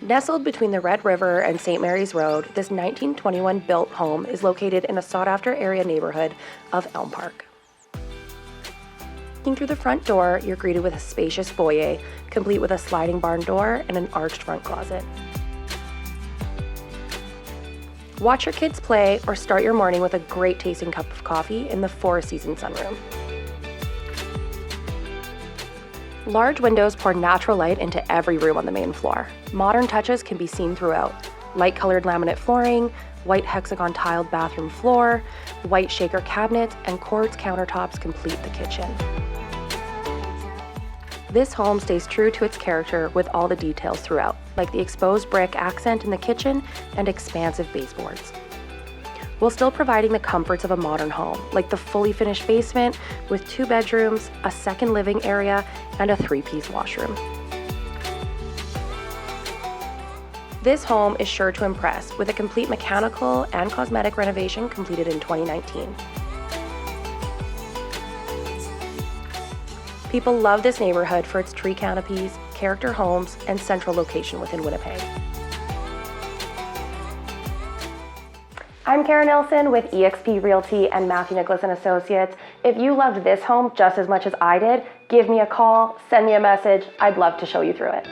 Nestled between the Red River and St. Mary's Road, this 1921 built home is located in a sought-after area neighborhood of Elm Park. Walking through the front door, you're greeted with a spacious foyer, complete with a sliding barn door and an arched front closet. Watch your kids play or start your morning with a great tasting cup of coffee in the four-season sunroom. Large windows pour natural light into every room on the main floor. Modern touches can be seen throughout. Light-colored laminate flooring, white hexagon tiled bathroom floor, white shaker cabinets, and quartz countertops complete the kitchen. This home stays true to its character with all the details throughout, like the exposed brick accent in the kitchen and expansive baseboards, while still providing the comforts of a modern home, like the fully finished basement with 2 bedrooms, a second living area, and a 3-piece washroom. This home is sure to impress with a complete mechanical and cosmetic renovation completed in 2019. People love this neighborhood for its tree canopies, character homes, and central location within Winnipeg. I'm Karen Nelson with eXp Realty and Matthew Nicolas & Associates. If you loved this home just as much as I did, give me a call, send me a message. I'd love to show you through it.